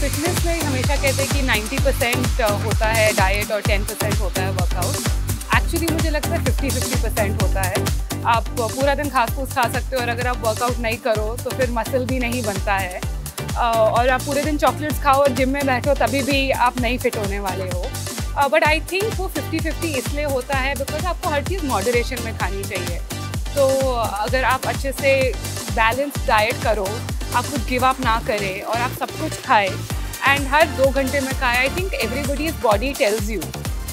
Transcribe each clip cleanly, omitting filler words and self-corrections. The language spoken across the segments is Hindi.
फिटनेस में हमेशा कहते हैं कि 90% होता है डाइट और 10% होता है वर्कआउट। एक्चुअली मुझे लगता है 50-50% होता है। आप पूरा दिन घास फूस खा सकते हो और अगर आप वर्कआउट नहीं करो तो फिर मसल भी नहीं बनता है, और आप पूरे दिन चॉकलेट्स खाओ और जिम में बैठो तभी भी आप नहीं फिट होने वाले हो। बट आई थिंक वो 50-50 इसलिए होता है बिकॉज आपको हर चीज़ मॉडरेशन में खानी चाहिए। तो अगर आप अच्छे से बैलेंस डाइट करो, आप कुछ गिव अप ना करें और आप सब कुछ खाएं एंड हर 2 घंटे में खाएं, I think everybody's body tells you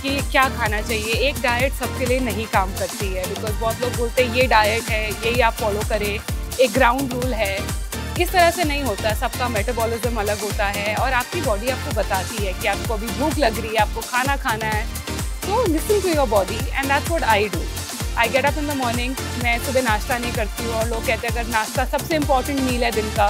कि क्या खाना चाहिए। एक डाइट सबके लिए नहीं काम करती है बिकॉज बहुत लोग बोलते हैं ये डाइट है, यही आप फॉलो करें, एक ग्राउंड रूल है। इस तरह से नहीं होता, सबका मेटाबॉलिज्म अलग होता है और आपकी बॉडी आपको बताती है कि आपको अभी भूख लग रही है, आपको खाना खाना है। तो listen to your body and that's what I do. I get up in the morning, मैं सुबह नाश्ता नहीं करती हूँ और लोग कहते हैं अगर नाश्ता सबसे इम्पॉर्टेंट मील है दिन का,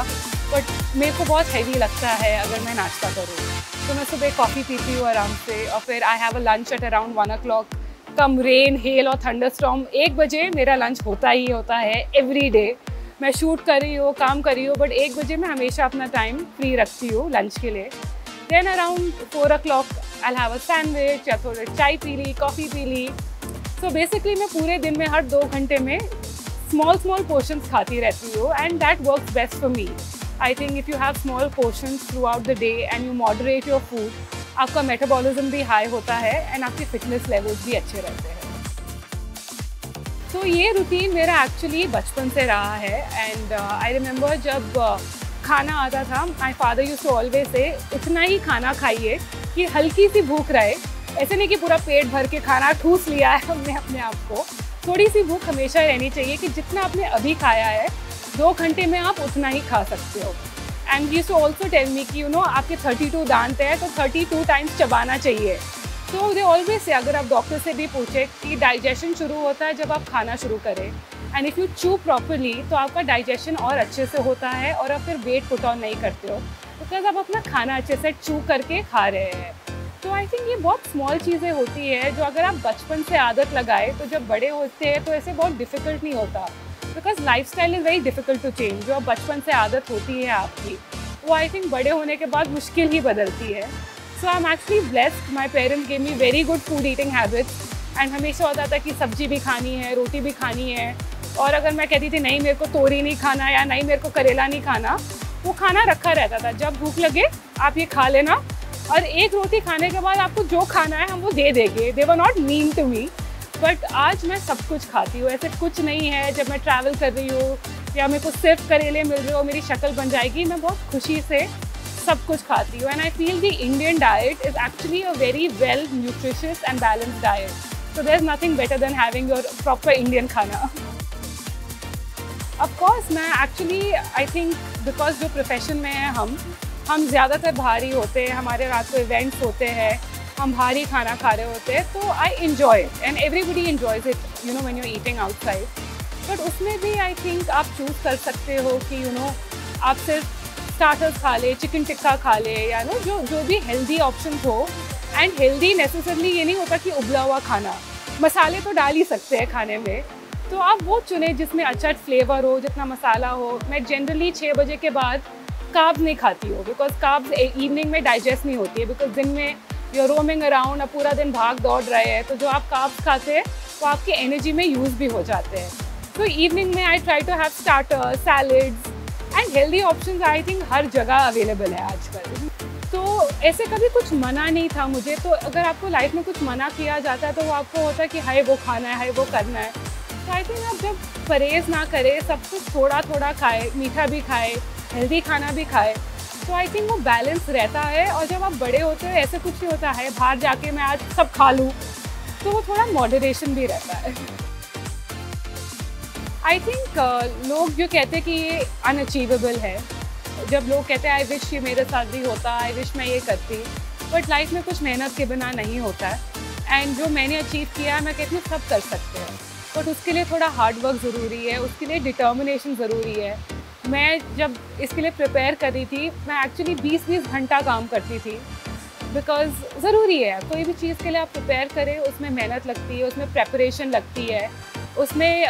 बट मेरे को बहुत हैवी लगता है अगर मैं नाश्ता करूँ। तो मैं सुबह कॉफ़ी पीती हूँ आराम से और फिर आई have a lunch at around 1 o'clock। Come rain, hello और थंडरस्टॉर्म 1 बजे मेरा लंच होता ही होता है एवरी डे। मैं शूट कर रही हूँ, काम कर रही हूँ, बट 1 बजे मैं हमेशा अपना टाइम फ्री रखती हूँ लंच के लिए। Then around 4 o'clock I have a sandwich या थोड़ी चाय पी ली, कॉफ़ी पी ली। सो बेसिकली मैं पूरे दिन में हर 2 घंटे में स्मॉल पोर्शंस खाती रहती हूँ and that works best for me. I think if you have small portions through out the day and you moderate your food, आपका मेटाबॉलिज्म भी हाई होता है एंड आपके फिटनेस लेवल्स भी अच्छे रहते हैं। तो ये रूटीन मेरा एक्चुअली बचपन से रहा है एंड आई रिमेंबर जब खाना आता था, my father used to always say उतना ही खाना खाइए कि हल्की सी भूख रहे। ऐसे नहीं कि पूरा पेट भर के खाना ठूस लिया है हमने अपने आप को, थोड़ी सी भूख हमेशा रहनी चाहिए कि जितना आपने अभी खाया है 2 घंटे में आप उतना ही खा सकते हो। And used to also tell me कि आपके 32 दांत है तो 32 टाइम्स चबाना चाहिए। तो दे ऑलवेज से, अगर आप डॉक्टर से भी पूछे कि डाइजेशन शुरू होता है जब आप खाना शुरू करें एंड इफ़ यू चू प्रॉपरली तो आपका डाइजेशन और अच्छे से होता है और आप फिर वेट पुट ऑन नहीं करते हो बिकॉज आप अपना खाना अच्छे से चू करके खा रहे हैं। तो आई थिंक ये बहुत स्मॉल चीज़ें होती है जो अगर आप बचपन से आदत लगाए तो जब बड़े होते हैं तो ऐसे बहुत डिफ़िकल्ट नहीं होता because life style is very difficult to change. जो बचपन से आदत होती है आपकी, वो आई थिंक बड़े होने के बाद मुश्किल ही बदलती है। So I am actually blessed, my parents gave me very good food eating habits and हमेशा होता था कि सब्जी भी खानी है, रोटी भी खानी है, और अगर मैं कहती थी नहीं मेरे को तोरी नहीं खाना या नहीं मेरे को करेला नहीं खाना, वो खाना रखा रहता था, जब भूख लगे आप ये खा लेना, और एक रोटी खाने के बाद आपको जो खाना है हम वो दे देंगे। They were not mean to me, but आज मैं सब कुछ खाती हूँ। ऐसे कुछ नहीं है जब मैं ट्रैवल कर रही हूँ या मेरे को सिर्फ करेले मिल रहे हो मेरी शक्ल बन जाएगी, मैं बहुत खुशी से सब कुछ खाती हूँ। And I feel the Indian diet is actually a very well nutritious and balanced diet, so there is nothing better than having your proper Indian खाना। ऑफ कोर्स मैं एक्चुअली आई थिंक बिकॉज जो प्रोफेशन में है हम ज़्यादातर बाहर ही होते हैं, हमारे रात को इवेंट्स होते हैं, हम बाहर ही खाना खा रहे होते हैं, तो I enjoy it and everybody enjoys it when you are eating outside. But उसमें भी आई थिंक आप चूज़ कर सकते हो कि आप सिर्फ स्टार्टर्स खा ले, चिकन टिक्का खा ले, या जो भी हेल्दी ऑप्शन हो। एंड हेल्दी नेसेसरली ये नहीं होता कि उबला हुआ खाना, मसाले तो डाल ही सकते हैं खाने में, तो आप वो चुने जिसमें अच्छा फ्लेवर हो, जितना मसाला हो। मैं जनरली 6 बजे के बाद कार्ब्स नहीं खाती हूँ बिकॉज कार्ब्स इवनिंग में डाइजेस्ट नहीं होती है, बिकॉज दिन में यू आर रोमिंग अराउंड, अब पूरा दिन भाग दौड़ रहे हैं, तो जो आप कार्ब्स खाते हैं वो आपके एनर्जी में यूज़ भी हो जाते हैं। तो इवनिंग में I try to have starter, salads and healthy options I think हर जगह अवेलेबल है आजकल। तो ऐसे कभी कुछ मना नहीं था मुझे। तो अगर आपको लाइफ में कुछ मना किया जाता है तो वो आपको होता है कि हाय वो खाना है, हाय वो करना है। तो आई थिंक आप जब परहेज़ ना करें, सब कुछ थोड़ा थोड़ा खाए, मीठा भी खाए, हेल्दी खाना भी खाए, तो आई थिंक वो बैलेंस रहता है। और जब आप बड़े होते हो ऐसे कुछ नहीं होता है बाहर जाके मैं आज सब खा लूँ, तो वो थोड़ा मॉडरेशन भी रहता है। आई थिंक लोग जो कहते हैं कि ये अनअचीवेबल है, जब लोग कहते हैं आई विश ये मेरे साथ भी होता, आई विश मैं ये करती, बट लाइफ में कुछ मेहनत के बिना नहीं होता है। एंड जो मैंने अचीव किया है मैं कहती हूँ सब कर सकते हैं, बट उसके लिए थोड़ा हार्ड वर्क ज़रूरी है, उसके लिए डिटर्मिनेशन ज़रूरी है। मैं जब इसके लिए प्रिपेयर कर रही थी, मैं एक्चुअली 20-20 घंटा काम करती थी, बिकॉज ज़रूरी है कोई भी चीज़ के लिए आप प्रिपेयर करें, उसमें मेहनत लगती है, उसमें प्रेपरेशन लगती है, उसमें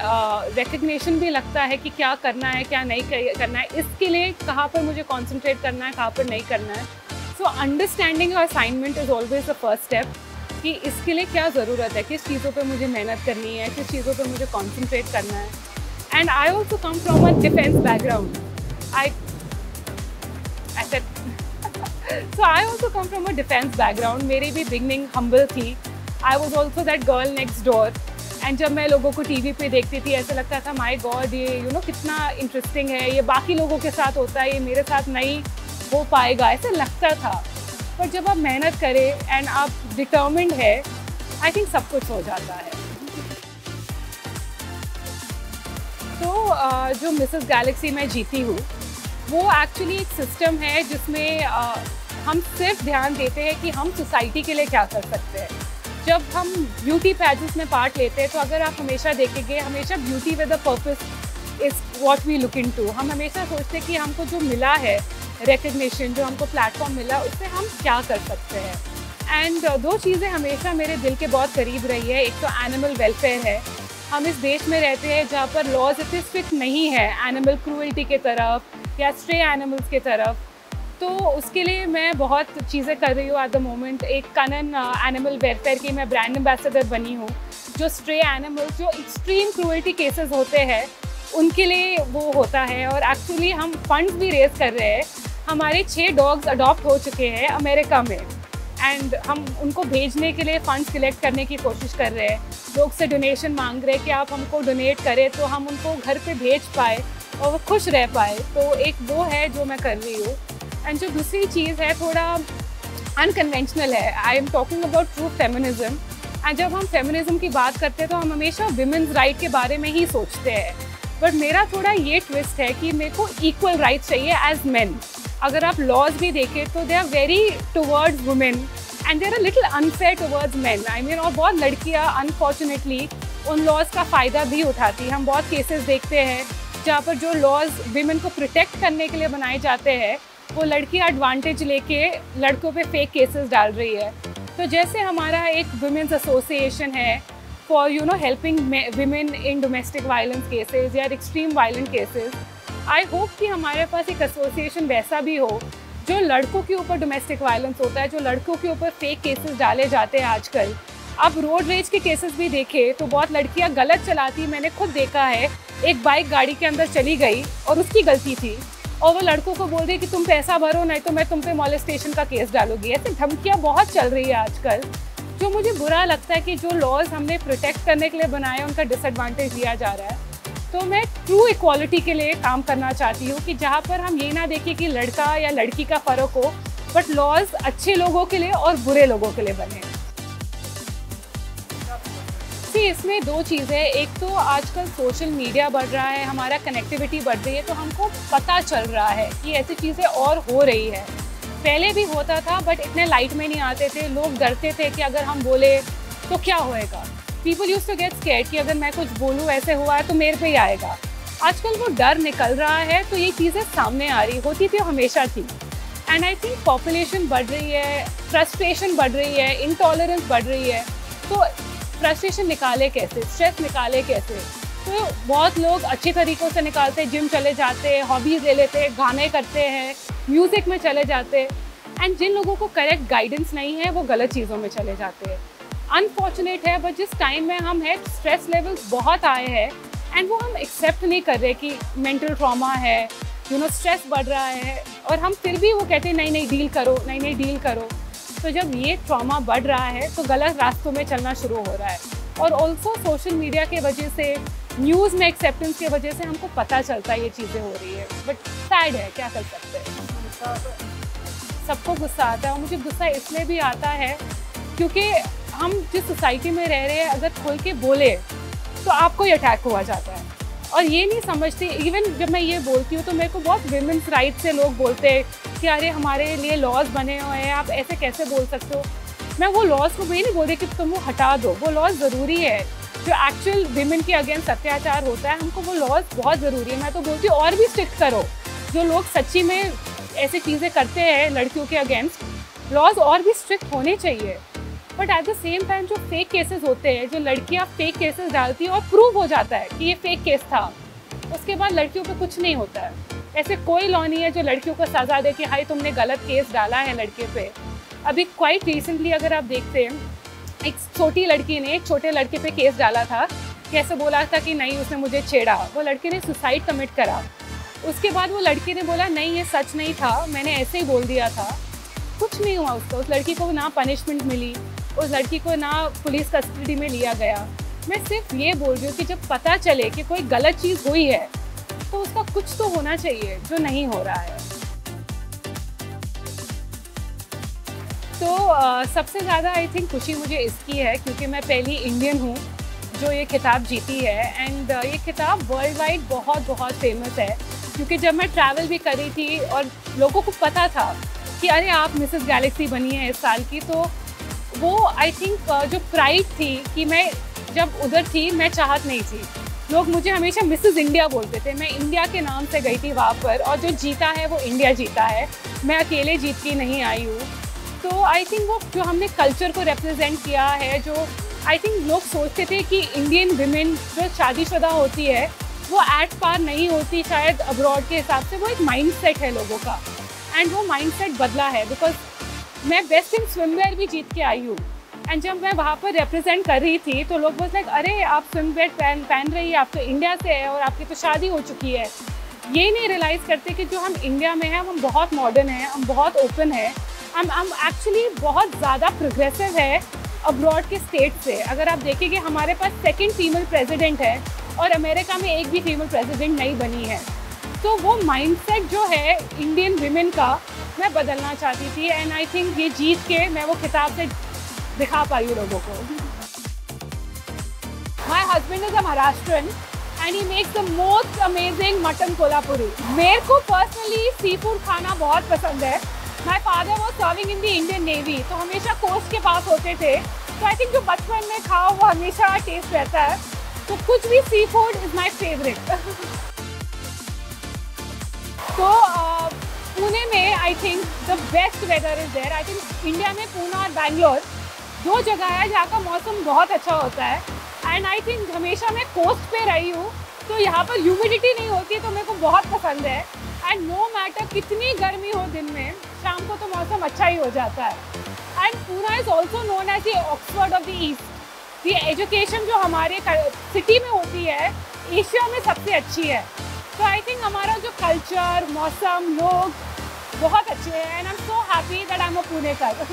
रिकग्निशन भी लगता है कि क्या करना है क्या नहीं करना है, इसके लिए कहाँ पर मुझे कंसंट्रेट करना है, कहाँ पर नहीं करना है। So understanding your assignment is always the first step कि इसके लिए क्या ज़रूरत है, किस चीज़ों पे मुझे मेहनत करनी है, किस चीज़ों पे मुझे कॉन्सेंट्रेट करना है. And I also come from a defence background. So I also come from a defense background. मेरी भी beginning humble थी. I was also that girl next door. And जब मैं लोगों को टीवी पे देखती थी ऐसा लगता था माय गॉड ये कितना इंटरेस्टिंग है, ये बाकी लोगों के साथ होता है, ये मेरे साथ नहीं हो पाएगा, ऐसा लगता था. पर जब आप मेहनत करें एंड आप डिटर्मिन्ड है, आई थिंक सब कुछ हो जाता है. तो जो मिसेस गैलेक्सी मैं जीती हूँ वो एक्चुअली एक सिस्टम है जिसमें हम सिर्फ ध्यान देते हैं कि हम सोसाइटी के लिए क्या कर सकते हैं. जब हम ब्यूटी पैजेस में पार्ट लेते हैं तो अगर आप हमेशा देखेंगे, हमेशा beauty with a purpose is what we look into. हम हमेशा सोचते हैं कि हमको जो मिला है रिकग्निशन, जो हमको प्लेटफॉर्म मिला, उससे हम क्या कर सकते हैं. एंड दो चीज़ें हमेशा मेरे दिल के बहुत करीब रही है. एक तो एनिमल वेलफेयर है. हम इस देश में रहते हैं जहाँ पर लॉज इतने स्ट्रिक्ट नहीं है एनिमल क्रूअल्टी के तरफ या स्ट्रे एनिमल्स के तरफ. तो उसके लिए मैं बहुत चीज़ें कर रही हूँ एट द मोमेंट. एक कनन एनिमल वेलफेयर की मैं ब्रांड एम्बेसडर बनी हूँ. जो स्ट्रे एनिमल्स, जो एक्सट्रीम क्रूअल्टी केसेस होते हैं, उनके लिए वो होता है. और एक्चुअली हम फंड्स भी रेज कर रहे हैं. हमारे 6 डॉग्स अडॉप्ट हो चुके हैं अमेरिका में एंड हम उनको भेजने के लिए फ़ंड्स कलेक्ट करने की कोशिश कर रहे हैं. लोग से डोनेशन मांग रहे हैं कि आप हमको डोनेट करें तो हम उनको घर पे भेज पाए और वो खुश रह पाए. तो एक वो है जो मैं कर रही हूँ. एंड जो दूसरी चीज़ है थोड़ा अनकन्वेंशनल है. I am talking about true feminism. And जब हम फेमिनिज्म की बात करते हैं तो हम हमेशा विमेंस राइट के बारे में ही सोचते हैं. बट मेरा थोड़ा ये ट्विस्ट है कि मेरे को इक्वल राइट चाहिए एज मेन. अगर आप लॉज भी देखें तो they are very towards women and they are little unfair towards men. I mean, और बहुत लड़कियाँ अनफॉर्चुनेटली उन लॉज का फ़ायदा भी उठाती हैं. हम बहुत केसेस देखते हैं जहाँ पर जो लॉज विमेन को प्रोटेक्ट करने के लिए बनाए जाते हैं वो लड़कियाँ एडवांटेज लेके लड़कों पे फेक केसेस डाल रही है. तो जैसे हमारा एक वुमेन्स एसोसिएशन है for helping women in domestic violence cases या extreme violent cases, I hope कि हमारे पास एक एसोसिएशन वैसा भी हो जो लड़कों के ऊपर डोमेस्टिक वायलेंस होता है, जो लड़कों के ऊपर फेक केसेस डाले जाते हैं. आजकल आप रोड रेज के केसेस भी देखें तो बहुत लड़कियां गलत चलाती. मैंने खुद देखा है, एक बाइक गाड़ी के अंदर चली गई और उसकी गलती थी और वो लड़कों को बोल रही कि तुम पैसा भरो नहीं तो मैं तुम पे मॉलेस्टेशन का केस डालूंगी. ऐसे धमकियाँ बहुत चल रही है आजकल, जो मुझे बुरा लगता है कि जो लॉज हमने प्रोटेक्ट करने के लिए बनाए उनका डिसएडवांटेज लिया जा रहा है. तो मैं ट्रू इक्वालिटी के लिए काम करना चाहती हूँ कि जहाँ पर हम ये ना देखें कि लड़का या लड़की का फ़र्क हो, बट लॉज अच्छे लोगों के लिए और बुरे लोगों के लिए बने. इसमें दो चीज़ें. एक तो आजकल सोशल मीडिया बढ़ रहा है, हमारा कनेक्टिविटी बढ़ रही है, तो हमको पता चल रहा है कि ऐसी चीज़ें और हो रही है. पहले भी होता था बट इतने लाइट में नहीं आते थे. लोग डरते थे कि अगर हम बोले तो क्या होएगा. People used to get scared कि अगर मैं कुछ बोलूँ ऐसे हुआ है तो मेरे पे ही आएगा. आजकल वो डर निकल रहा है. तो ये चीज़ें सामने आ रही होती थी, हमेशा थी. एंड आई थिंक पॉपुलेशन बढ़ रही है, फ्रस्ट्रेशन बढ़ रही है, इंटॉलरेंस बढ़ रही है. तो फ्रस्ट्रेशन निकाले कैसे, स्ट्रेस निकाले कैसे. तो बहुत लोग अच्छे तरीक़ों से निकालते हैं. जिम चले जाते हैं, हॉबीज़ ले लेते हैं, गाने करते हैं, म्यूज़िक में चले जाते हैं. एंड जिन लोगों को करेक्ट गाइडेंस नहीं है वो गलत चीज़ों में चले जाते हैं. अनफॉर्चुनेट है बट जिस टाइम में हम है स्ट्रेस लेवल्स बहुत आए हैं एंड वो हम एक्सेप्ट नहीं कर रहे कि मेंटल ट्रॉमा है, स्ट्रेस बढ़ रहा है. और हम फिर भी वो कहते हैं नहीं डील करो, नहीं डील करो. तो जब ये ट्रॉमा बढ़ रहा है तो गलत रास्तों में चलना शुरू हो रहा है. और ऑल्सो सोशल मीडिया के वजह से, न्यूज़ में एक्सेप्टेंस की वजह से हमको पता चलता है ये चीज़ें हो रही है. बट सैड है, क्या कर सकते हैं. सबको गुस्सा आता है और मुझे गुस्सा इसलिए भी आता है क्योंकि हम जिस सोसाइटी में रह रहे हैं अगर खोल के बोले तो आपको ही अटैक हुआ जाता है. और ये नहीं समझते. इवन जब मैं ये बोलती हूँ तो मेरे को बहुत विमेंस राइट से लोग बोलते हैं कि अरे हमारे लिए लॉज बने हुए हैं, आप ऐसे कैसे बोल सकते हो. मैं वो लॉज को भी नहीं बोल रही कि तुम वो हटा दो. वो लॉज ज़रूरी है. जो एक्चुअल विमेन के अगेंस्ट अत्याचार होता है, हमको वो लॉज बहुत ज़रूरी है. मैं तो बोलती हूँ और भी स्ट्रिक्ट करो. जो लोग सच्ची में ऐसी चीज़ें करते हैं लड़कियों के अगेंस्ट, लॉज और भी स्ट्रिक्ट होने चाहिए. But at the same time जो फेक केसेस होते हैं, जो लड़कियां फेक केसेस डालती हैं और प्रूव हो जाता है कि ये फेक केस था, उसके बाद लड़कियों पे कुछ नहीं होता है. ऐसे कोई लॉ नहीं है जो लड़कियों को सज़ा दे कि हाई तुमने गलत केस डाला है लड़के पे। अभी क्वाइट रिसेंटली अगर आप देखते हैं, एक छोटी लड़की ने एक छोटे लड़के पे केस डाला था, कैसे बोला था कि नहीं उसने मुझे छेड़ा, वो लड़के ने सुसाइड कमिट करा। उसके बाद वो लड़की ने बोला नहीं ये सच नहीं था, मैंने ऐसे ही बोल दिया था। कुछ नहीं हुआ उसका, उस लड़की को ना पनिशमेंट मिली, उस लड़की को ना पुलिस कस्टडी में लिया गया। मैं सिर्फ ये बोल रही हूँ कि जब पता चले कि कोई गलत चीज़ हुई है तो उसका कुछ तो होना चाहिए जो नहीं हो रहा है। तो सबसे ज़्यादा आई थिंक खुशी मुझे इसकी है क्योंकि मैं पहली इंडियन हूँ जो ये खिताब जीती है। एंड ये खिताब वर्ल्ड वाइड बहुत बहुत फेमस है क्योंकि जब मैं ट्रैवल भी कर रही थी और लोगों को पता था कि अरे आप मिसेस गैलेक्सी बनी है इस साल की, तो वो आई थिंक जो प्राइड थी कि मैं जब उधर थी मैं चाहत नहीं थी। लोग मुझे हमेशा मिसेस इंडिया बोलते थे, मैं इंडिया के नाम से गई थी वहाँ पर, और जो जीता है वो इंडिया जीता है, मैं अकेले जीत के नहीं आई हूँ। तो आई थिंक वो जो हमने कल्चर को रिप्रेजेंट किया है, जो आई थिंक लोग सोचते थे कि इंडियन विमेन जो शादीशुदा होती है वो एट पार नहीं होती शायद अब्रॉड के हिसाब से, वो एक माइंडसेट है लोगों का। एंड वो माइंडसेट बदला है बिकॉज मैं बेस्ट इन स्विमवेयर भी जीत के आई हूँ। एंड जब मैं वहाँ पर रिप्रेजेंट कर रही थी तो लोग बोलते हैं अरे आप स्विमवेयर पहन रही है, आप तो इंडिया से है और आपकी तो शादी हो चुकी है। ये नहीं रियलाइज़ करते कि जो हम इंडिया में हैं हम बहुत मॉडर्न हैं, हम बहुत ओपन हैं, हम एक्चुअली बहुत ज़्यादा प्रोग्रेसिव है अब्रॉड के स्टेट से। अगर आप देखेंगे हमारे पास सेकंड फीमेल प्रेसिडेंट है और अमेरिका में एक भी फीमेल प्रेसिडेंट नहीं बनी है। तो वो माइंडसेट जो है इंडियन विमेन का मैं बदलना चाहती थी। एंड आई थिंक ये जीत के मैं वो खिताब से दिखा पाई हूँ लोगों को। My husband is a Maharashtrian and he makes the most amazing mutton Kolhapuri. मेरे को पर्सनली सी फूड खाना बहुत पसंद है। My father was serving in the Indian navy, तो हमेशा कोस्ट के पास होते थे, तो आई थिंक जो बचपन में खाओ वो हमेशा टेस्ट रहता है। तो कुछ भी seafood is my favourite. तो पुणे में I think the best weather is there. I think India में पुणे और बैंगलोर दो जगह है जहाँ का मौसम बहुत अच्छा होता है। एंड आई थिंक हमेशा मैं कोस्ट पे रही हूँ तो यहाँ पर ह्यूमिडिटी नहीं होती, तो मेरे को बहुत पसंद है। एंड नो मैटर कितनी गर्मी हो दिन में, शाम को तो मौसम अच्छा ही हो जाता है। And Pune is also known as the Oxford of the East. ये एजुकेशन जो हमारे सिटी में होती है एशिया में सबसे अच्छी है। तो आई थिंक हमारा जो कल्चर, मौसम, लोग बहुत अच्छे हैं। And I am so happy that I am a Punekar.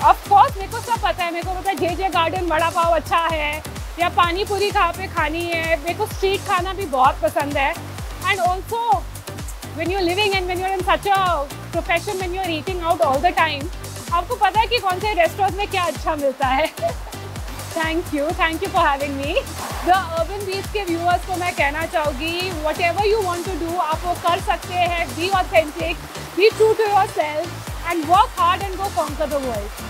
Of course मेरे को सब पता है, मेरे को पता है जे गार्डन वड़ा पाव अच्छा है या पानी पूरी कहाँ पे खानी है। मेरे को स्ट्रीट खाना भी बहुत पसंद है। And also when you living and when you are in such a profession, when you are eating out all the time, आपको पता है कि कौन से रेस्टोरेंट में क्या अच्छा मिलता है। Thank you for having me. The Urban Beats के व्यूअर्स को मैं कहना चाहूँगी, whatever you want to do आप वो कर सकते हैं। Be authentic, be true to yourself and work hard and go conquer the world.